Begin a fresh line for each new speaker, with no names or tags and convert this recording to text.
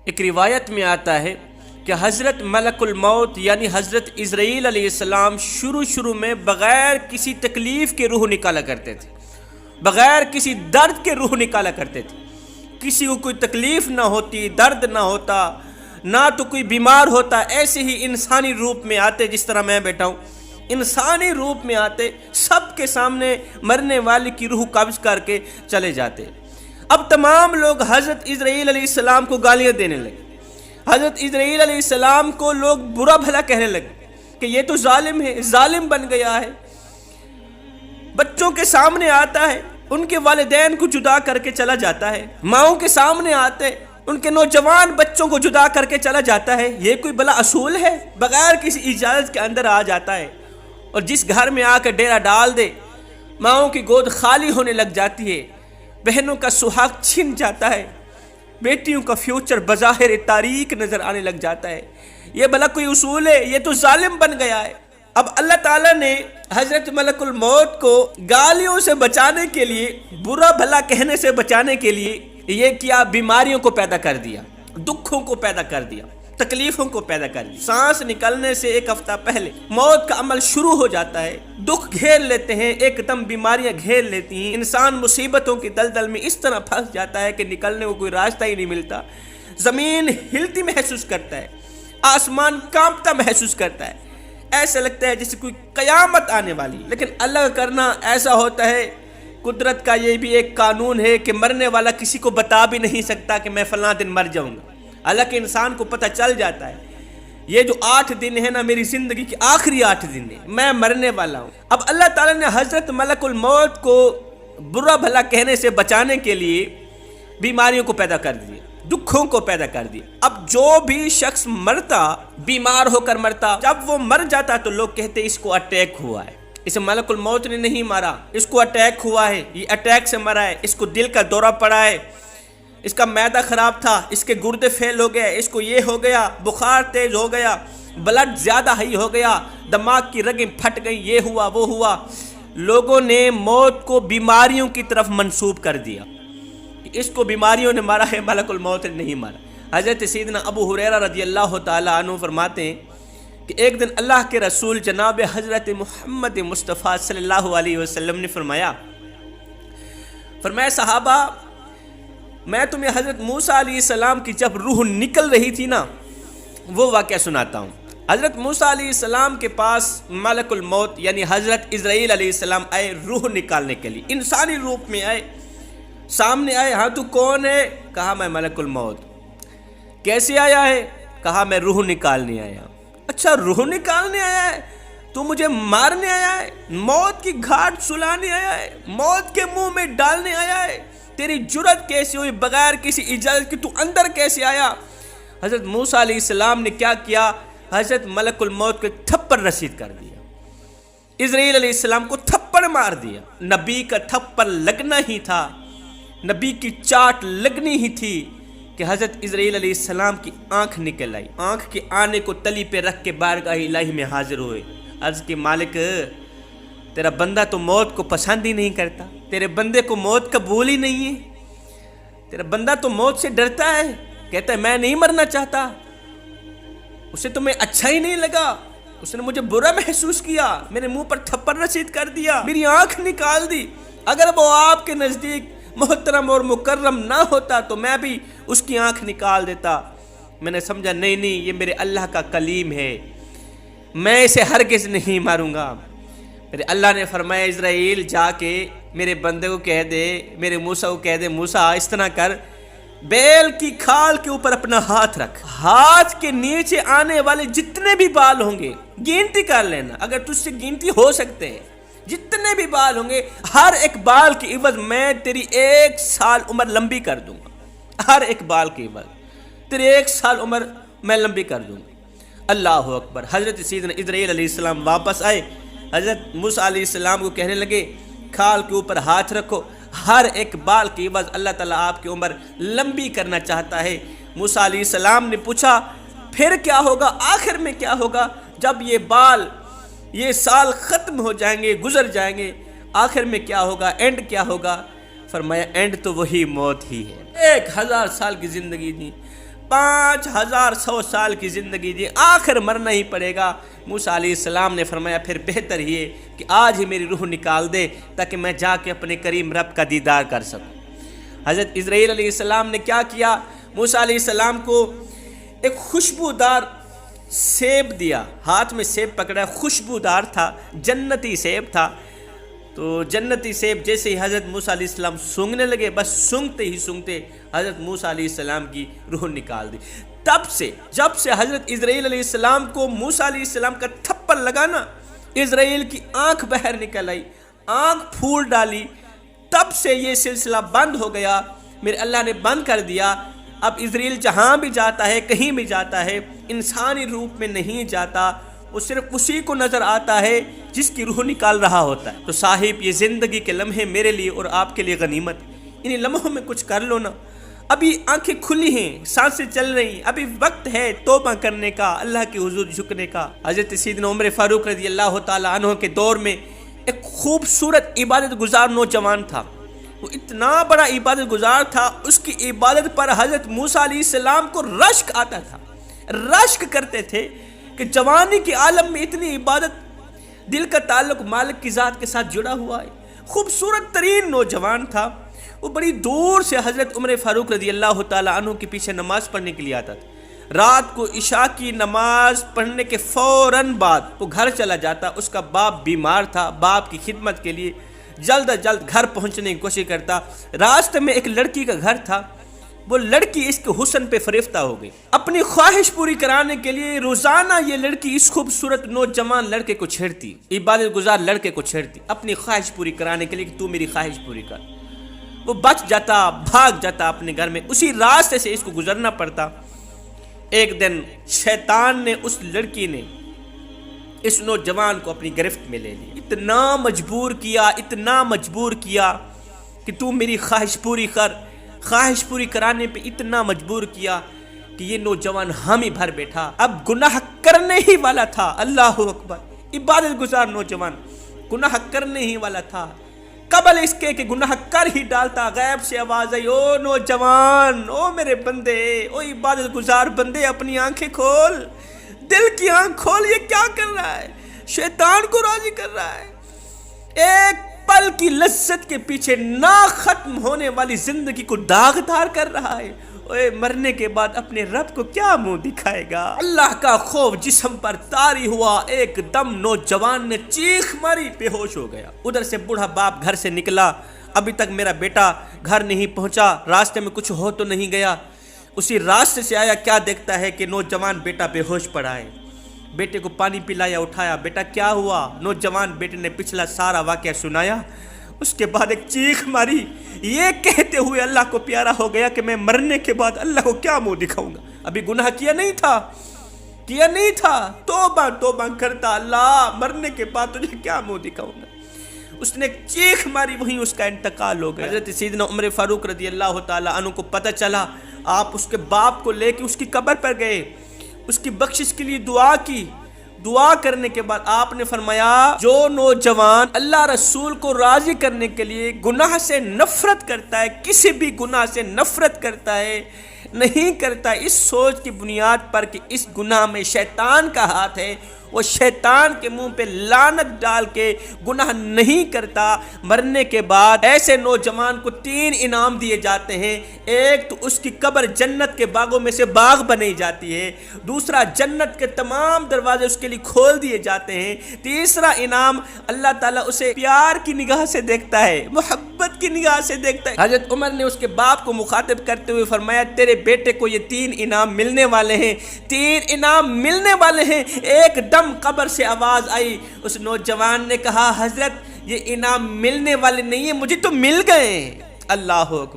ایک روایت میں آتا ہے کہ حضرت ملک الموت یعنی حضرت عزرائیل علیہ السلام شروع میں بغیر کسی تکلیف کے روح نکالا کرتے تھے، بغیر کسی درد کے روح نکالا کرتے تھے۔ کسی کو کوئی تکلیف نہ ہوتی، درد نہ ہوتا، نہ تو کوئی بیمار ہوتا، ایسے ہی انسانی روپ میں آتے، جس طرح میں بیٹھا ہوں انسانی روپ میں آتے، سب کے سامنے مرنے والے کی روح قبض کر کے چلے جاتے۔ اب تمام لوگ حضرت عزرائیل علیہ السلام کو گالیاں دینے لگے، حضرت عزرائیل علیہ السلام کو لوگ برا بھلا کہنے لگے کہ یہ تو ظالم ہے، ظالم بن گیا ہے، بچوں کے سامنے آتا ہے، ان کے والدین کو جدا کر کے چلا جاتا ہے، ماؤں کے سامنے آتے ان کے نوجوان بچوں کو جدا کر کے چلا جاتا ہے۔ یہ کوئی بلا اصول ہے؟ بغیر کسی اجازت کے اندر آ جاتا ہے، اور جس گھر میں آ کر ڈیرا ڈال دے ماؤں کی گود خالی ہونے لگ جاتی ہے، بہنوں کا سہاگ چھن جاتا ہے، بیٹیوں کا فیوچر بظاہر تاریک نظر آنے لگ جاتا ہے۔ یہ بھلا کوئی اصول ہے؟ یہ تو ظالم بن گیا ہے۔ اب اللہ تعالیٰ نے حضرت ملک الموت کو گالیوں سے بچانے کے لیے، برا بھلا کہنے سے بچانے کے لیے یہ کیا، بیماریوں کو پیدا کر دیا، دکھوں کو پیدا کر دیا، تکلیفوں کو پیدا کر دیا۔ سانس نکلنے سے ایک ہفتہ پہلے موت کا عمل شروع ہو جاتا ہے، دکھ گھیر لیتے ہیں، ایک دم بیماریاں گھیر لیتی ہیں، انسان مصیبتوں کی دلدل میں اس طرح پھنس جاتا ہے کہ نکلنے کو کوئی راستہ ہی نہیں ملتا، زمین ہلتی محسوس کرتا ہے، آسمان کانپتا محسوس کرتا ہے، ایسا لگتا ہے جیسے کوئی قیامت آنے والی۔ لیکن اللہ کا کرنا ایسا ہوتا ہے، قدرت کا یہ بھی ایک قانون ہے کہ مرنے والا کسی کو بتا بھی نہیں سکتا کہ میں فلاں دن مر جاؤں گا، حالانکہ انسان کو پتہ چل جاتا ہے یہ جو 8 دن ہے نا، میری زندگی کے آخری 8 دن ہے، میں مرنے والا ہوں۔ اب اللہ تعالیٰ نے حضرت ملک الموت کو برا بھلا کہنے سے بچانے کے لیے بیماریوں کو پیدا کر دیا، دکھوں کو پیدا کر دیا۔ اب جو بھی شخص مرتا، بیمار ہو کر مرتا، جب وہ مر جاتا تو لوگ کہتے اس کو اٹیک ہوا ہے، اسے ملک الموت نے نہیں مارا، اس کو اٹیک ہوا ہے، یہ اٹیک سے مرا ہے، اس کو دل کا دورہ پڑا ہے، اس کا معدہ خراب تھا، اس کے گردے فیل ہو گئے، اس کو یہ ہو گیا، بخار تیز ہو گیا، بلڈ زیادہ ہائی ہو گیا، دماغ کی رگیں پھٹ گئیں، یہ ہوا وہ ہوا۔ لوگوں نے موت کو بیماریوں کی طرف منسوب کر دیا، اس کو بیماریوں نے مارا ہے، ملک الموت نے نہیں مارا۔ حضرت سیدنا ابو ہریرہ رضی اللہ تعالیٰ عنہ فرماتے ہیں کہ ایک دن اللہ کے رسول جناب حضرت محمد مصطفیٰ صلی اللہ علیہ وسلم نے فرمایا صحابہ، میں تمہیں حضرت موسیٰ علیہ السلام کی جب روح نکل رہی تھی نا، وہ واقعہ سناتا ہوں۔ حضرت موسیٰ علیہ السلام کے پاس ملک الموت یعنی حضرت عزرائیل علیہ السلام آئے روح نکالنے کے لیے، انسانی روپ میں آئے، سامنے آئے، ہاں تو کون ہے؟ کہا میں ملک الموت۔ کیسے آیا ہے؟ کہا میں روح نکالنے آیا۔ اچھا روح نکالنے آیا ہے؟ تو مجھے مارنے آیا ہے، موت کی گھاٹ سلانے آیا ہے، موت کے منہ میں ڈالنے آیا ہے؟ تیری جرت کیسے ہوئی؟ بغیر کسی اجازت کی تو اندر کیسے آیا؟ حضرت موسیٰ علیہ السلام نے کیا کیا؟ حضرت ملک الموت کو تھپڑ رسید کر دیا، عزرائیل علیہ السلام کو تھپڑ مار دیا۔ نبی کا تھپڑ لگنا ہی تھا، نبی کی چاٹ لگنی ہی تھی کہ حضرت عزرائیل علیہ السلام کی آنکھ نکل آئی، آنکھ کے آنے کو تلی پہ رکھ کے بارگاہ الہی میں حاضر ہوئے، عرض کہ مالک تیرا بندہ تو موت کو پسند ہی نہیں کرتا، تیرے بندے کو موت قبول ہی نہیں ہے، تیرا بندہ تو موت سے ڈرتا ہے، کہتا ہے میں نہیں مرنا چاہتا، اسے تو میں اچھا ہی نہیں لگا، اس نے مجھے برا محسوس کیا، میرے منہ پر تھپڑ رسید کر دیا، میری آنکھ نکال دی۔ اگر وہ آپ کے نزدیک محترم اور مکرم نہ ہوتا تو میں بھی اس کی آنکھ نکال دیتا۔ میں نے سمجھا نہیں یہ میرے اللہ کا کلیم ہے، میں اسے ہرگز نہیں ماروں گا۔ میرے اللہ نے فرمایا عزرائیل جا کے میرے بندے کو کہہ دے، میرے موسیٰ کو کہہ دے، موسیٰ اس طرح کر، بیل کی کھال کے اوپر اپنا ہاتھ رکھ، ہاتھ کے نیچے آنے والے جتنے بھی بال ہوں گے گنتی کر لینا، اگر تجھ سے گنتی ہو سکتے ہیں، جتنے بھی بال ہوں گے ہر ایک بال کی عوض میں تیری 1 سال عمر لمبی کر دوں گا، ہر ایک بال کی عوض تیری 1 سال عمر میں لمبی کر دوں گا۔ اللہ اکبر۔ حضرت سیدنا عزرائیل علیہ السلام واپس آئے، حضرت موسیٰ علیہ السلام کو کہنے لگے کھال کے اوپر ہاتھ رکھو، ہر ایک بال کی عوض اللہ تعالیٰ آپ کی عمر لمبی کرنا چاہتا ہے۔ موسیٰ علیہ السلام نے پوچھا پھر کیا ہوگا، آخر میں کیا ہوگا؟ جب یہ بال، یہ سال ختم ہو جائیں گے، گزر جائیں گے، آخر میں کیا ہوگا، اینڈ کیا ہوگا؟ فرمایا اینڈ تو وہی موت ہی ہے۔ 1000 سال کی زندگی دی، 5100 سال کی زندگی دی، آخر مرنا ہی پڑے گا۔ موسیٰ علیہ السلام نے فرمایا پھر بہتر یہ کہ آج ہی میری روح نکال دے تاکہ میں جا کے اپنے کریم رب کا دیدار کر سکوں۔ حضرت اسرائیل علیہ السلام نے کیا کیا؟ موسیٰ علیہ السلام کو ایک خوشبودار سیب دیا، ہاتھ میں سیب پکڑا، خوشبودار تھا، جنتی سیب تھا۔ تو جنتی سیب جیسے ہی حضرت موسیٰ علیہ السلام سونگھنے لگے، بس سونگھتے ہی سونگھتے حضرت موسیٰ علیہ السلام کی روح نکال دی۔ تب سے جب سے حضرت اسرائیل علیہ السلام کو موسیٰ علیہ السلام کا تھپڑ لگا نا، اسرائیل کی آنکھ باہر نکل آئی، آنکھ پھول ڈالی، تب سے یہ سلسلہ بند ہو گیا، میرے اللہ نے بند کر دیا۔ اب اسرائیل جہاں بھی جاتا ہے، کہیں بھی جاتا ہے، انسانی روپ میں نہیں جاتا، وہ صرف اسی کو نظر آتا ہے جس کی روح نکال رہا ہوتا ہے۔ تو صاحب، یہ زندگی کے لمحے میرے لیے اور آپ کے لیے غنیمت، انہی لمحوں میں کچھ کر لو نا۔ ابھی آنکھیں کھلی ہیں، سانسیں چل رہی ہیں، ابھی وقت ہے توبہ کرنے کا، اللہ کے حضور جھکنے کا۔ حضرت سیدنا عمر فاروق رضی اللہ تعالیٰ عنہ کے دور میں ایک خوبصورت عبادت گزار نوجوان تھا، وہ اتنا بڑا عبادت گزار تھا، اس کی عبادت پر حضرت موسیٰ علیہ السلام کو رشک آتا تھا، رشک کرتے تھے کہ جوانی کے عالم میں اتنی عبادت، دل کا تعلق مالک کی ذات کے ساتھ جڑا ہوا ہے۔ خوبصورت ترین نوجوان تھا، وہ بڑی دور سے حضرت عمر فاروق رضی اللہ تعالیٰ عنہ کے پیچھے نماز پڑھنے کے لیے آتا تھا۔ رات کو عشاء کی نماز پڑھنے کے فوراً بعد وہ گھر چلا جاتا، اس کا باپ بیمار تھا، باپ کی خدمت کے لیے جلد از جلد گھر پہنچنے کی کوشش کرتا۔ راستے میں ایک لڑکی کا گھر تھا، وہ لڑکی اس کے حسن پہ فریفتہ ہو گئی۔ اپنی خواہش پوری کرانے کے لیے روزانہ یہ لڑکی اس خوبصورت نوجوان لڑکے کو چھیڑتی، عبادت گزار لڑکے کو چھیڑتی، اپنی خواہش پوری کرانے کے لیے کہ تو میری خواہش پوری کر۔ وہ بچ جاتا، بھاگ جاتا اپنے گھر میں، اسی راستے سے اس کو گزرنا پڑتا۔ ایک دن شیطان نے، اس لڑکی نے اس نوجوان کو اپنی گرفت میں لے لیا، اتنا مجبور کیا کہ تو میری خواہش پوری کر، خواہش پوری کرانے پہ اتنا مجبور کیا کہ یہ نوجوان حامی بھر بیٹھا، اب گناہ کرنے ہی والا تھا۔ اللہ اکبر، عبادت گزار نوجوان گناہ کرنے ہی والا تھا، قبل اس کے کہ گناہ کر ہی ڈالتا غیب سے آواز آئی، او نوجوان، او میرے بندے، او عبادت گزار بندے، اپنی آنکھیں کھول، دل کی آنکھ کھول، یہ کیا کر رہا ہے؟ شیطان کو راضی کر رہا ہے، ایک پل کی لذت کے پیچھے نہ ختم ہونے والی زندگی کو داغدار کر رہا ہے۔ اوے مرنے کے بعد اپنے رب کو کیا منہ دکھائے گا؟ اللہ کا خوف جسم پر طاری ہوا، ایک دم نوجوان نے چیخ ماری، بے ہوش ہو گیا۔ ادھر سے بوڑھا باپ گھر سے نکلا، ابھی تک میرا بیٹا گھر نہیں پہنچا، راستے میں کچھ ہو تو نہیں گیا۔ اسی راستے سے آیا، کیا دیکھتا ہے کہ نوجوان بیٹا بے ہوش پڑا ہے۔ بیٹے کو پانی پلایا، اٹھایا، بیٹا کیا ہوا؟ نوجوان بیٹے نے پچھلا سارا واقعہ سنایا۔ اس کے بعد ایک چیخ ماری، یہ کہتے ہوئے اللہ کو پیارا ہو گیا کہ میں مرنے کے بعد اللہ کو کیا منہ دکھاؤں گا؟ ابھی گناہ کیا نہیں تھا، توبہ کرتا، اللہ مرنے کے بعد تجھے کیا منہ دکھاؤں گا؟ اس نے ایک چیخ ماری، وہیں اس کا انتقال ہو گیا۔ حضرت سیدنا عمر فاروق رضی اللہ تعالیٰ عنہ کو پتہ چلا، آپ اس کے باپ کو لے کے اس کی قبر پر گئے، اس کی بخشش کے لیے دعا کی۔ دعا کرنے کے بعد آپ نے فرمایا، جو نوجوان اللہ رسول کو راضی کرنے کے لیے گناہ سے نفرت کرتا ہے، کسی بھی گناہ سے نفرت کرتا ہے، نہیں کرتا اس سوچ کی بنیاد پر کہ اس گناہ میں شیطان کا ہاتھ ہے، وہ شیطان کے منہ پہ لعنت ڈال کے گناہ نہیں کرتا، مرنے کے بعد ایسے نوجوان کو 3 انعام دیے جاتے ہیں۔ ایک تو اس کی قبر جنت کے باغوں میں سے باغ بنائی جاتی ہے، دوسرا جنت کے تمام دروازے اس کے لیے کھول دیے جاتے ہیں، تیسرا انعام اللہ تعالیٰ اسے پیار کی نگاہ سے دیکھتا ہے، محبت کی نگاہ سے دیکھتا ہے۔ حضرت عمر نے اس کے باپ کو مخاطب کرتے ہوئے فرمایا، تیرے بیٹے کو یہ 3 انعام ملنے والے ہیں، 3 انعام ملنے والے ہیں۔ ایک دم قبر سے آواز آئی، اس نوجوان نے کہا، حضرت یہ انعام ملنے والے نہیں ہیں، مجھے تو مل گئے۔ اللہ اکبر۔